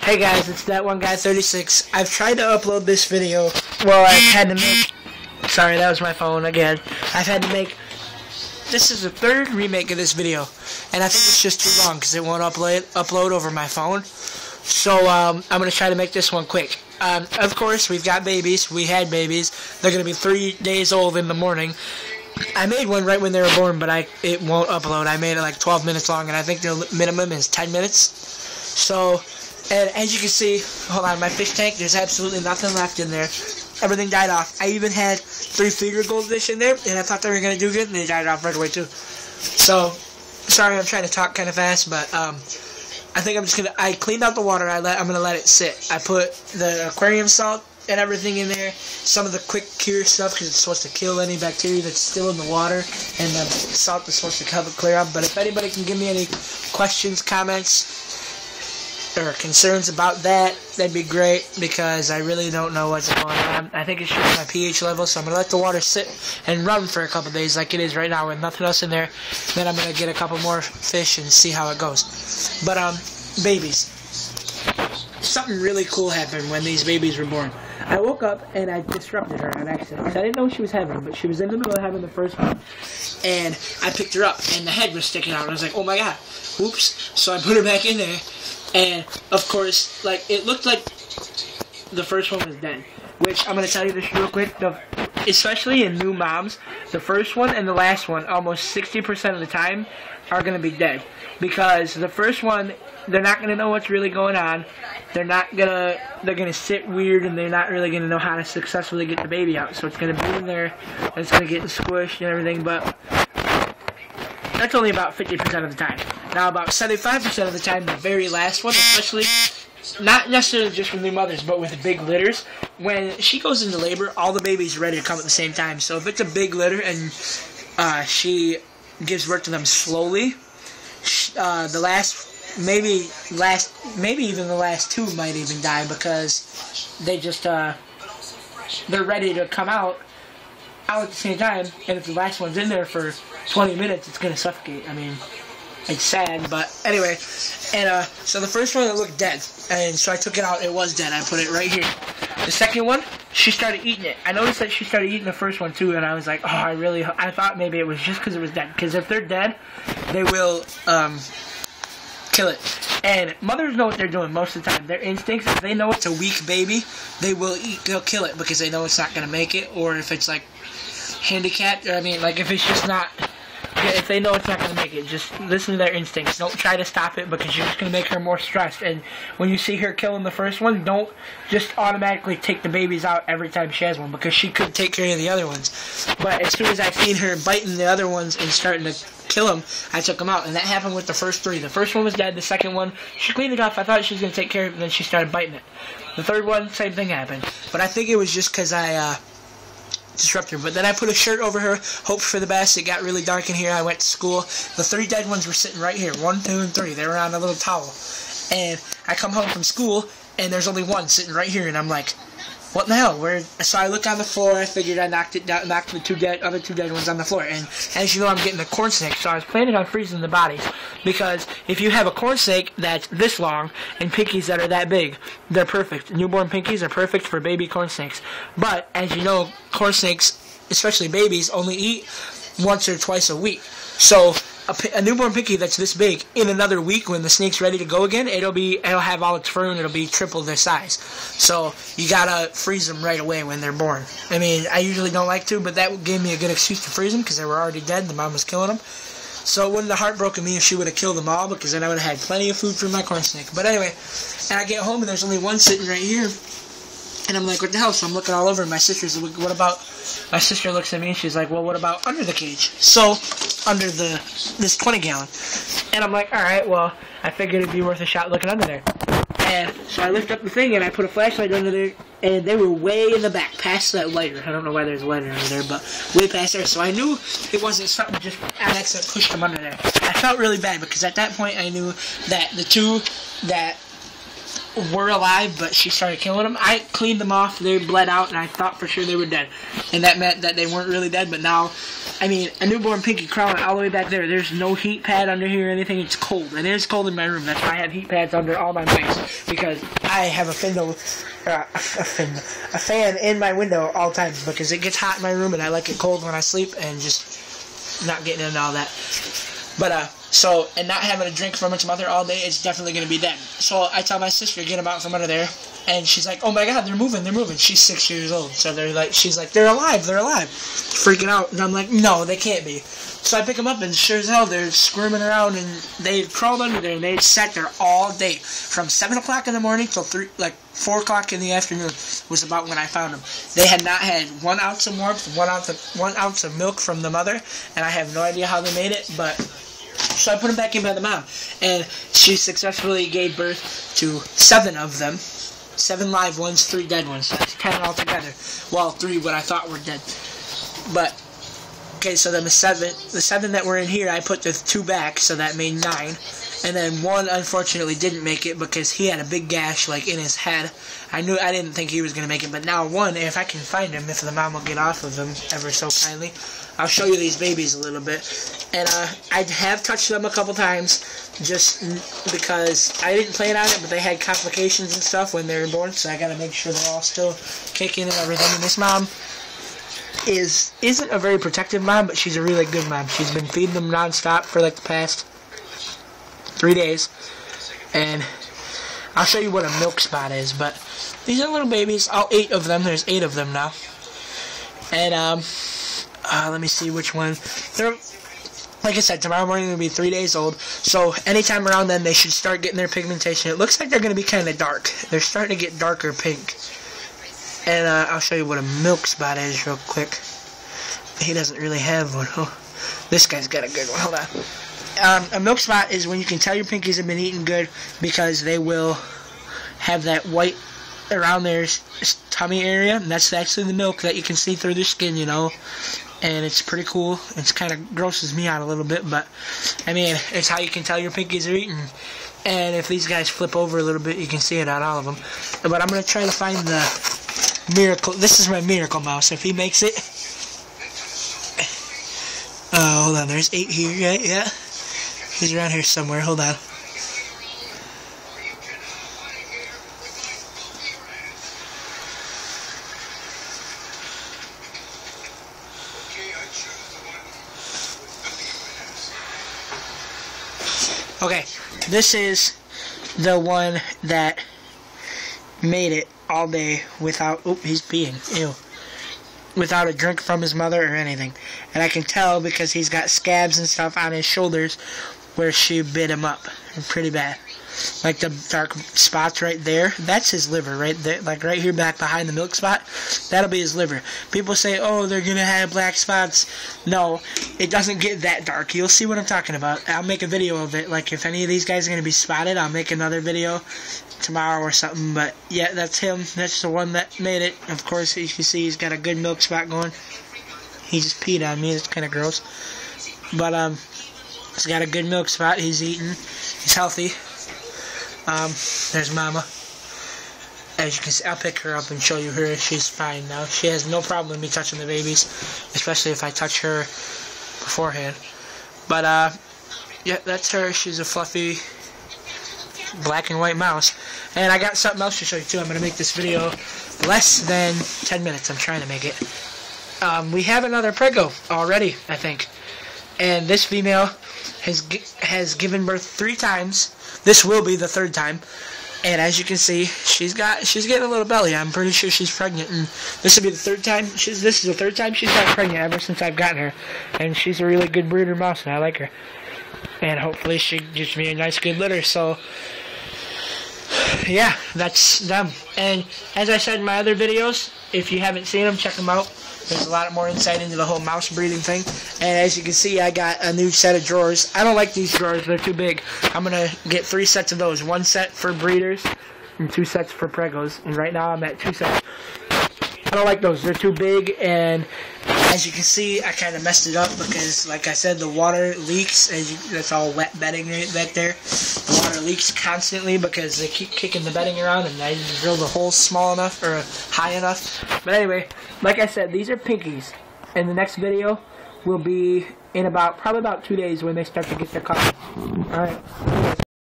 Hey guys, it's that one guy 36. I've tried to upload this video. Well, I've had to make... Sorry, that was my phone again. I've had to make... This is the third remake of this video. And I think it's just too long because it won't upload over my phone. So, I'm going to try to make this one quick. Of course, we've got babies. We had babies. They're going to be 3 days old in the morning. I made one right when they were born, but it won't upload. I made it like 12 minutes long, and I think the minimum is 10 minutes. So, and as you can see, hold on, my fish tank, there's absolutely nothing left in there. Everything died off. I even had 3 finger goldfish in there, and I thought they were going to do good, and they died off right away too. So, sorry I'm trying to talk kind of fast, but I think I'm just going to, I cleaned out the water, I'm going to let it sit. I put the aquarium salt and everything in there, some of the quick cure stuff because it's supposed to kill any bacteria that's still in the water, and the salt is supposed to help it clear up. But if anybody can give me any questions, comments, or concerns about that, that'd be great, because I really don't know what's going on. I think it's just my pH level, so I'm going to let the water sit and run for a couple days like it is right now with nothing else in there. Then I'm going to get a couple more fish and see how it goes. But, babies. Something really cool happened when these babies were born. I woke up and I disrupted her on accident. I didn't know she was having, but she was in the middle of having the first one. And I picked her up, and the head was sticking out. I was like, oh my god, oops. So I put her back in there, and of course, like, it looked like the first one was dead. Which, I'm going to tell you this real quick, especially in new moms, the first one and the last one, almost 60% of the time, are going to be dead. Because the first one, they're not going to know what's really going on. They're going to sit weird, and they're not really going to know how to successfully get the baby out. So it's going to be in there, and it's going to get squished and everything, but that's only about 50% of the time. Now, about 75% of the time, the very last one, especially, not necessarily just with new mothers, but with big litters, when she goes into labor, all the babies are ready to come at the same time. So if it's a big litter and she gives birth to them slowly, maybe even the last 2 might even die, because they just they're ready to come out at the same time, and if the last one's in there for 20 minutes, it's gonna suffocate. I mean, it's sad, but anyway. And so the first one, it looked dead, and so I took it out. It was dead. I put it right here. The second one, she started eating it. I noticed that she started eating the first one too, and I was like, oh, I thought maybe it was just because it was dead. Because if they're dead, they will kill it. And mothers know what they're doing most of the time. Their instincts, if they know it's a weak baby, they'll kill it because they know it's not going to make it, or if it's like handicapped, or I mean, like if it's just not, if they know it's not going to make it, just listen to their instincts. Don't try to stop it, because you're just going to make her more stressed. And when you see her killing the first one, don't just automatically take the babies out every time she has one, because she could take care of the other ones. But as soon as I seen her biting the other ones and starting to kill them, I took them out. And that happened with the first 3. The first one was dead. The second one, she cleaned it off. I thought she was going to take care of it, and then she started biting it. The third one, same thing happened. But I think it was just because I disrupted her. But then I put a shirt over her, hoped for the best. It got really dark in here. I went to school. The 3 dead ones were sitting right here. 1, 2, and 3. They were on a little towel. And I come home from school, and there's only one sitting right here. And I'm like, what in the hell? So I look on the floor. I figured I knocked it down, knocked the other two dead ones on the floor. And as you know, I'm getting a corn snake, so I was planning on freezing the bodies. Because if you have a corn snake that's this long and pinkies that are that big, they're perfect. Newborn pinkies are perfect for baby corn snakes. But as you know, corn snakes, especially babies, only eat once or twice a week. So a newborn pinky that's this big, in another week when the snake's ready to go again, it'll have all its fur and it'll be triple their size. So you gotta freeze them right away when they're born. I mean, I usually don't like to, but that gave me a good excuse to freeze them because they were already dead. The mom was killing them. So it wouldn't have heartbroken me if she would have killed them all, because then I would have had plenty of food for my corn snake. But anyway, and I get home and there's only one sitting right here. And I'm like, what the hell? So I'm looking all over, and my sister's like, what about... My sister looks at me, and she's like, well, what about under the cage? So, under this 20-gallon. And I'm like, alright, well, I figured it'd be worth a shot looking under there. And so I lift up the thing, and I put a flashlight under there, and they were way in the back, past that lighter. I don't know why there's a lighter under there, but way past there. So I knew it wasn't something just on accident pushed them under there. I felt really bad, because at that point I knew that the 2 that were alive, but she started killing them. I cleaned them off, they bled out, and I thought for sure they were dead. And that meant that they weren't really dead, but now I mean, a newborn Pinky crawling all the way back there. There's no heat pad under here or anything. It's cold. And it is cold in my room. That's why I have heat pads under all my mics. Because I have a fan in my window all times. Because it gets hot in my room and I like it cold when I sleep. And just not getting into all that. But, so, and not having a drink from its mother all day, it's definitely going to be dead. So I tell my sister, get them out from under there. And she's like, oh my god, they're moving. She's 6 years old. So she's like, they're alive. Freaking out. And I'm like, no, they can't be. So I pick them up, and sure as hell, they're squirming around, and they crawled under there, and they sat there all day. From 7 o'clock in the morning till 4 o'clock in the afternoon was about when I found them. They had not had 1 ounce of warmth, 1 ounce of milk from the mother, and I have no idea how they made it, but... So I put them back in by the mom, and she successfully gave birth to 7 of them. 7 live ones, 3 dead ones. That's 10 altogether. Well, 3 what I thought were dead. But, okay, so then the 7 that were in here, I put the 2 back, so that made 9. And then 1 unfortunately didn't make it because he had a big gash, like, in his head. I didn't think he was going to make it, but now 1, if I can find him, if the mom will get off of him ever so kindly, I'll show you these babies a little bit. And I have touched them a couple times, just because I didn't plan on it, but they had complications and stuff when they were born, so I gotta make sure they're all still kicking and everything. And this mom isn't a very protective mom, but she's a really good mom. She's been feeding them nonstop for like the past 3 days. And I'll show you what a milk spot is, but these are little babies, all 8 of them. There's 8 of them now. And let me see which one. They're, like I said, tomorrow morning they'll be 3 days old. So anytime around then, they should start getting their pigmentation. It looks like they're going to be kind of dark. They're starting to get darker pink. And I'll show you what a milk spot is real quick. He doesn't really have one. Oh, this guy's got a good one. Hold on. A milk spot is when you can tell your Pinkies have been eating good because they will have that white around their tummy area. And that's actually the milk that you can see through their skin, you know. And it's pretty cool. It's kind of grosses me out a little bit, but I mean, it's how you can tell your Pinkies are eating. And if these guys flip over a little bit, you can see it on all of them. But I'm going to try to find the miracle. This is my miracle mouse. If he makes it. Hold on. There's 8 here, right? Yeah. He's around here somewhere. Hold on. Okay, this is the one that made it all day without, oh, he's peeing, ew, without a drink from his mother or anything. And I can tell because he's got scabs and stuff on his shoulders where she bit him up pretty bad. Like the dark spots right there, that's his liver right there, like right here back behind the milk spot, that'll be his liver. People say, oh, they're gonna have black spots. No, it doesn't get that dark. You'll see what I'm talking about. I'll make a video of it. Like if any of these guys are gonna be spotted, I'll make another video tomorrow or something. But yeah, that's him. That's the one that made it. Of course, you can see he's got a good milk spot going. He just peed on me. It's kind of gross. But he's got a good milk spot. He's eating. He's healthy. There's Mama. As you can see, I'll pick her up and show you her. She's fine now. She has no problem with me touching the babies, especially if I touch her beforehand. But, yeah, that's her. She's a fluffy black and white mouse. And I got something else to show you, too. I'm going to make this video less than 10 minutes. I'm trying to make it. We have another prego already, I think. And this female has given birth 3 times. This will be the 3rd time, and as you can see, she's getting a little belly. I'm pretty sure she's pregnant, and this will be the 3rd time. This is the 3rd time she's got pregnant ever since I've gotten her, and she's a really good breeder mouse, and I like her. And hopefully she gives me a nice, good litter. So, yeah, that's them. And as I said in my other videos, if you haven't seen them, check them out. There's a lot more insight into the whole mouse breeding thing. And as you can see, I got a new set of drawers. I don't like these drawers. They're too big. I'm going to get 3 sets of those. 1 set for breeders and 2 sets for pregos. And right now I'm at 2 sets. I don't like those. They're too big. And as you can see, I kind of messed it up because, like I said, the water leaks. That's all wet bedding right back there. The water leaks constantly because they keep kicking the bedding around, and I didn't drill the hole small enough or high enough. But anyway, like I said, these are Pinkies. In the next video, will be in probably about 2 days when they start to get their car. Alright.